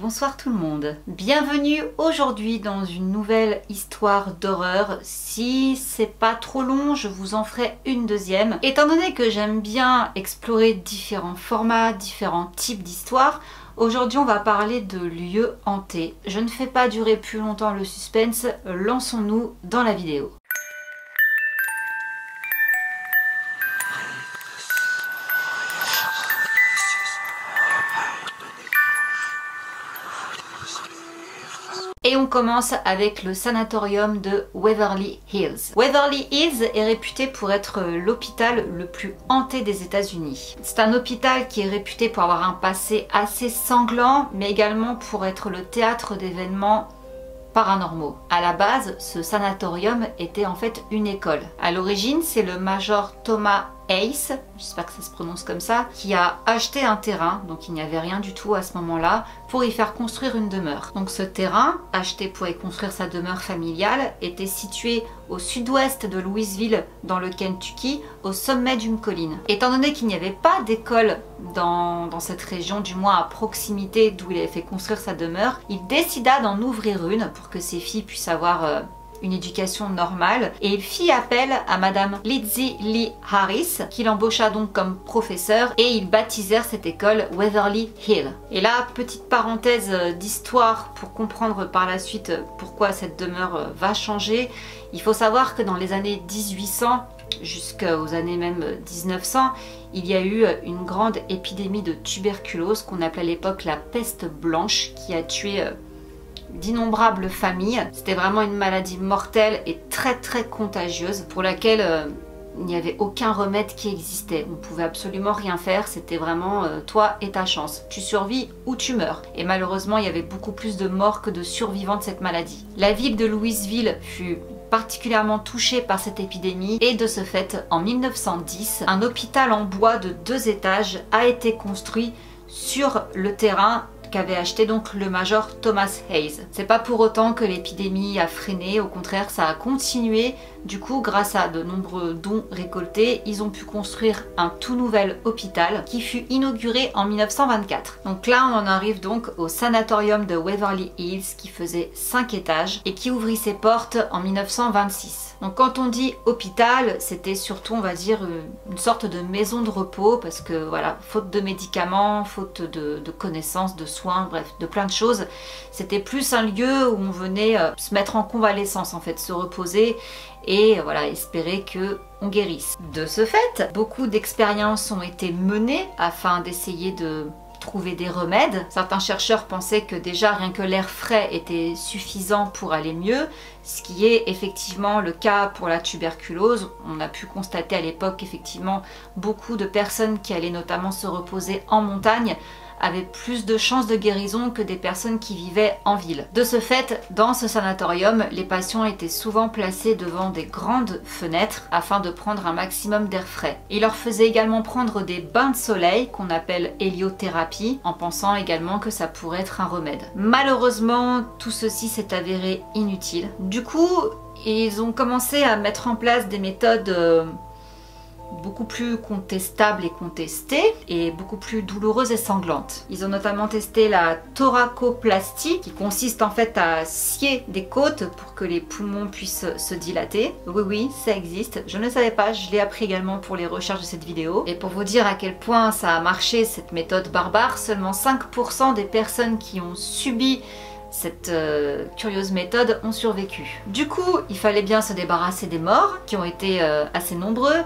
Bonsoir tout le monde, bienvenue aujourd'hui dans une nouvelle histoire d'horreur. Si c'est pas trop long, je vous en ferai une deuxième. Étant donné que j'aime bien explorer différents formats, différents types d'histoires, aujourd'hui on va parler de lieux hantés. Je ne fais pas durer plus longtemps le suspense, lançons-nous dans la vidéo. Et on commence avec le sanatorium de Waverly Hills. Waverly Hills est réputé pour être l'hôpital le plus hanté des États-Unis. C'est un hôpital qui est réputé pour avoir un passé assez sanglant, mais également pour être le théâtre d'événements paranormaux. À la base, ce sanatorium était en fait une école. À l'origine, c'est le major Thomas Hayes, j'espère que ça se prononce comme ça, qui a acheté un terrain, donc il n'y avait rien du tout à ce moment-là, pour y faire construire une demeure. Donc ce terrain, acheté pour y construire sa demeure familiale, était situé au sud-ouest de Louisville, dans le Kentucky, au sommet d'une colline. Étant donné qu'il n'y avait pas d'école dans cette région, du moins à proximité d'où il avait fait construire sa demeure, il décida d'en ouvrir une pour que ses filles puissent avoir une éducation normale, et il fit appel à Madame Lizzie Lee Harris, qui l'embaucha donc comme professeur, et ils baptisèrent cette école Waverly Hill. Et là, petite parenthèse d'histoire pour comprendre par la suite pourquoi cette demeure va changer. Il faut savoir que dans les années 1800 jusqu'aux années même 1900, il y a eu une grande épidémie de tuberculose qu'on appelait à l'époque la peste blanche, qui a tué d'innombrables familles. C'était vraiment une maladie mortelle et très contagieuse pour laquelle il n'y avait aucun remède qui existait. On pouvait absolument rien faire, c'était vraiment toi et ta chance. Tu survis ou tu meurs. Et malheureusement, il y avait beaucoup plus de morts que de survivants de cette maladie. La ville de Louisville fut particulièrement touchée par cette épidémie, et de ce fait, en 1910, un hôpital en bois de 2 étages a été construit sur le terrain qu'avait acheté donc le major Thomas Hayes. C'est pas pour autant que l'épidémie a freiné, au contraire ça a continué. Du coup, grâce à de nombreux dons récoltés, ils ont pu construire un tout nouvel hôpital qui fut inauguré en 1924. Donc là on en arrive donc au sanatorium de Waverly Hills, qui faisait 5 étages et qui ouvrit ses portes en 1926. Donc quand on dit hôpital, c'était surtout, on va dire, une sorte de maison de repos, parce que voilà, faute de médicaments, faute de connaissances, de soins, bref, de plein de choses, c'était plus un lieu où on venait se mettre en convalescence en fait, se reposer et voilà, espérer que on guérisse. De ce fait, beaucoup d'expériences ont été menées afin d'essayer de trouver des remèdes. Certains chercheurs pensaient que déjà rien que l'air frais était suffisant pour aller mieux, ce qui est effectivement le cas pour la tuberculose. On a pu constater à l'époque effectivement beaucoup de personnes qui allaient notamment se reposer en montagne avaient plus de chances de guérison que des personnes qui vivaient en ville. De ce fait, dans ce sanatorium, les patients étaient souvent placés devant des grandes fenêtres afin de prendre un maximum d'air frais. Il leur faisait également prendre des bains de soleil qu'on appelle héliothérapie, en pensant également que ça pourrait être un remède. Malheureusement, tout ceci s'est avéré inutile. Du coup, ils ont commencé à mettre en place des méthodes beaucoup plus contestables et contestées, et beaucoup plus douloureuses et sanglantes. Ils ont notamment testé la thoracoplastie, qui consiste en fait à scier des côtes pour que les poumons puissent se dilater. Oui, ça existe. Je ne savais pas, je l'ai appris également pour les recherches de cette vidéo. Et pour vous dire à quel point ça a marché, cette méthode barbare, seulement 5% des personnes qui ont subi cette curieuse méthode ont survécu. Du coup, il fallait bien se débarrasser des morts, qui ont été assez nombreux.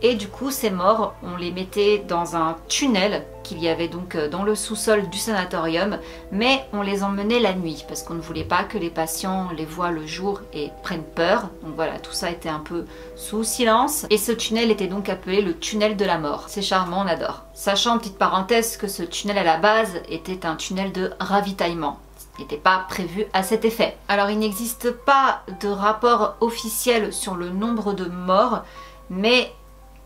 Et du coup, ces morts, on les mettait dans un tunnel qu'il y avait donc dans le sous-sol du sanatorium, mais on les emmenait la nuit parce qu'on ne voulait pas que les patients les voient le jour et prennent peur. Donc voilà, tout ça était un peu sous silence. Et ce tunnel était donc appelé le tunnel de la mort. C'est charmant, on adore. Sachant, petite parenthèse, que ce tunnel à la base était un tunnel de ravitaillement. N'était pas prévu à cet effet. Alors il n'existe pas de rapport officiel sur le nombre de morts, mais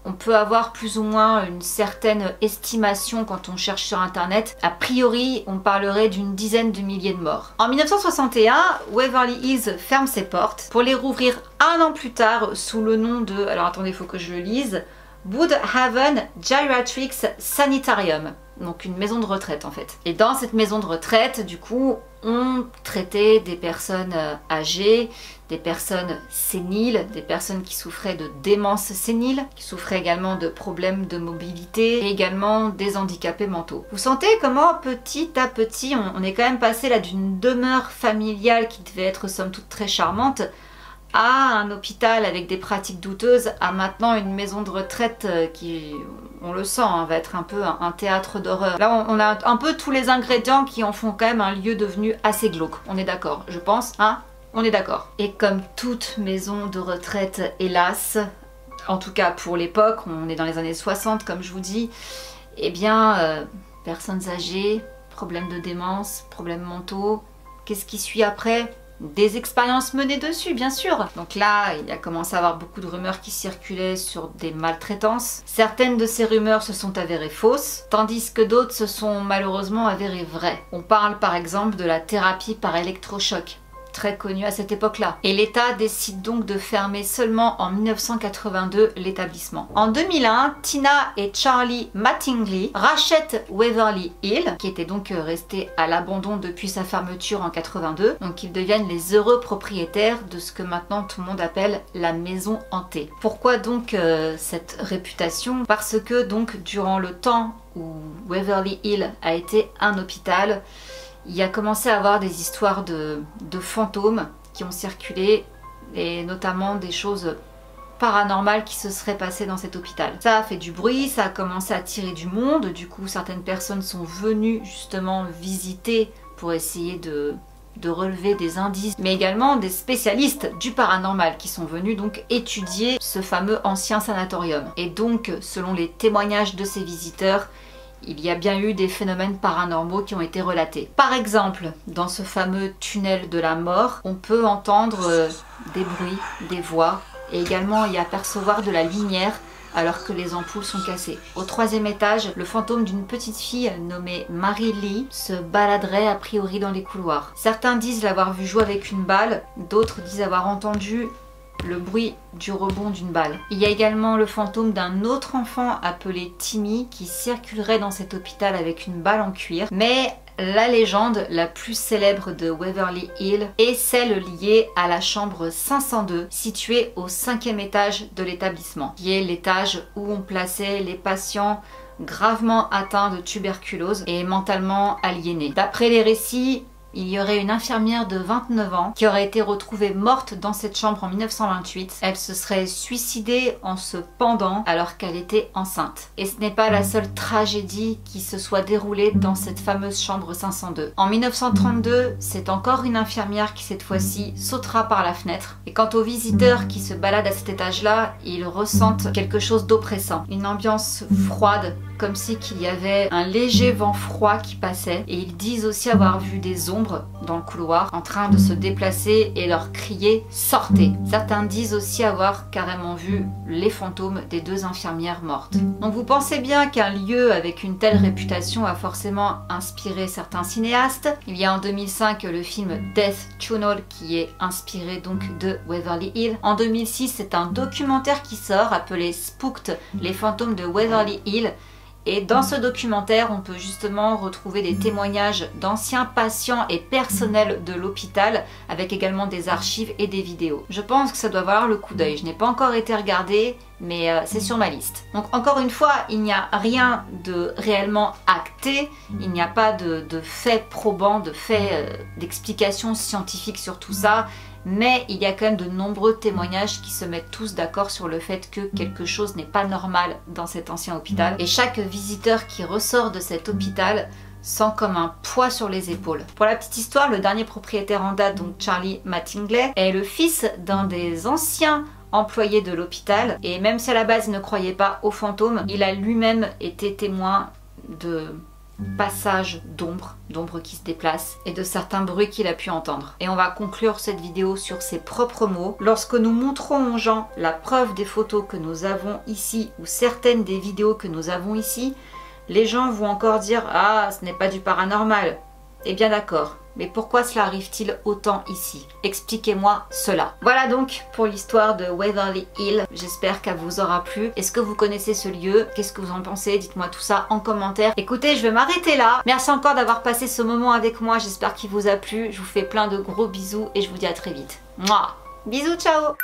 on peut avoir plus ou moins une certaine estimation quand on cherche sur internet. A priori, on parlerait d'une dizaine de milliers de morts. En 1961, Waverly Hills ferme ses portes pour les rouvrir un an plus tard sous le nom de... Alors attendez, il faut que je le lise. Woodhaven Geriatrics Sanitarium. Donc une maison de retraite en fait. Et dans cette maison de retraite, du coup, on traitait des personnes âgées, des personnes séniles, des personnes qui souffraient de démence sénile, qui souffraient également de problèmes de mobilité et également des handicapés mentaux. Vous sentez comment petit à petit, on est quand même passé là d'une demeure familiale qui devait être somme toute très charmante à un hôpital avec des pratiques douteuses, à maintenant une maison de retraite qui, on le sent, hein, va être un peu un théâtre d'horreur. Là, on a un peu tous les ingrédients qui en font quand même un lieu devenu assez glauque. On est d'accord, je pense, hein? On est d'accord. Et comme toute maison de retraite, hélas, en tout cas pour l'époque, on est dans les années 60 comme je vous dis, eh bien, personnes âgées, problèmes de démence, problèmes mentaux, qu'est-ce qui suit après ? Des expériences menées dessus, bien sûr. Donc là, il a commencé à avoir beaucoup de rumeurs qui circulaient sur des maltraitances. Certaines de ces rumeurs se sont avérées fausses, tandis que d'autres se sont malheureusement avérées vraies. On parle par exemple de la thérapie par électrochoc, très connue à cette époque-là. Et l'État décide donc de fermer seulement en 1982 l'établissement. En 2001, Tina et Charlie Mattingly rachètent Waverly Hill, qui était donc resté à l'abandon depuis sa fermeture en 82. Donc ils deviennent les heureux propriétaires de ce que maintenant tout le monde appelle la maison hantée. Pourquoi donc cette réputation? Parce que donc durant le temps où Waverly Hill a été un hôpital, il a commencé à avoir des histoires de fantômes qui ont circulé et notamment des choses paranormales qui se seraient passées dans cet hôpital. Ça a fait du bruit, ça a commencé à attirer du monde, du coup certaines personnes sont venues justement visiter pour essayer de relever des indices, mais également des spécialistes du paranormal qui sont venus donc étudier ce fameux ancien sanatorium. Et donc selon les témoignages de ces visiteurs, il y a bien eu des phénomènes paranormaux qui ont été relatés. Par exemple, dans ce fameux tunnel de la mort, on peut entendre des bruits, des voix et également y apercevoir de la lumière alors que les ampoules sont cassées. Au 3e étage, le fantôme d'une petite fille nommée Mary Lee se baladerait a priori dans les couloirs. Certains disent l'avoir vue jouer avec une balle, d'autres disent avoir entendu le bruit du rebond d'une balle. Il y a également le fantôme d'un autre enfant appelé Timmy qui circulerait dans cet hôpital avec une balle en cuir. Mais la légende la plus célèbre de Waverly Hill est celle liée à la chambre 502 située au 5e étage de l'établissement, qui est l'étage où on plaçait les patients gravement atteints de tuberculose et mentalement aliénés. D'après les récits, il y aurait une infirmière de 29 ans qui aurait été retrouvée morte dans cette chambre en 1928. Elle se serait suicidée en se pendant alors qu'elle était enceinte. Et ce n'est pas la seule tragédie qui se soit déroulée dans cette fameuse chambre 502. En 1932, c'est encore une infirmière qui cette fois-ci sautera par la fenêtre. Et quant aux visiteurs qui se baladent à cet étage-là, ils ressentent quelque chose d'oppressant. Une ambiance froide, comme si qu'il y avait un léger vent froid qui passait. Et ils disent aussi avoir vu des ombres dans le couloir en train de se déplacer et leur crier « Sortez !». Certains disent aussi avoir carrément vu les fantômes des 2 infirmières mortes. Donc vous pensez bien qu'un lieu avec une telle réputation a forcément inspiré certains cinéastes. Il y a en 2005 le film Death Tunnel qui est inspiré donc de Waverly Hill. En 2006, c'est un documentaire qui sort appelé Spooked, les fantômes de Waverly Hill. Et dans ce documentaire, on peut justement retrouver des témoignages d'anciens patients et personnels de l'hôpital, avec également des archives et des vidéos. Je pense que ça doit valoir le coup d'œil. Je n'ai pas encore été regardée, mais c'est sur ma liste. Donc encore une fois, il n'y a rien de réellement acté, il n'y a pas de faits probants, de faits d'explications scientifiques sur tout ça. Mais il y a quand même de nombreux témoignages qui se mettent tous d'accord sur le fait que quelque chose n'est pas normal dans cet ancien hôpital. Et chaque visiteur qui ressort de cet hôpital sent comme un poids sur les épaules. Pour la petite histoire, le dernier propriétaire en date, donc Charlie Mattingly, est le fils d'un des anciens employés de l'hôpital. Et même si à la base il ne croyait pas aux fantômes, il a lui-même été témoin de passage d'ombres qui se déplacent et de certains bruits qu'il a pu entendre. Et on va conclure cette vidéo sur ses propres mots. Lorsque nous montrons aux gens la preuve des photos que nous avons ici ou certaines des vidéos que nous avons ici, les gens vont encore dire « Ah, ce n'est pas du paranormal ». Eh bien d'accord, Mais pourquoi cela arrive-t-il autant ici? Expliquez-moi cela. Voilà donc pour l'histoire de Waverly Hills. J'espère qu'elle vous aura plu. Est-ce que vous connaissez ce lieu? Qu'est-ce que vous en pensez? Dites-moi tout ça en commentaire. Écoutez, je vais m'arrêter là. Merci encore d'avoir passé ce moment avec moi. J'espère qu'il vous a plu. Je vous fais plein de gros bisous et je vous dis à très vite. Mouah. Bisous, ciao!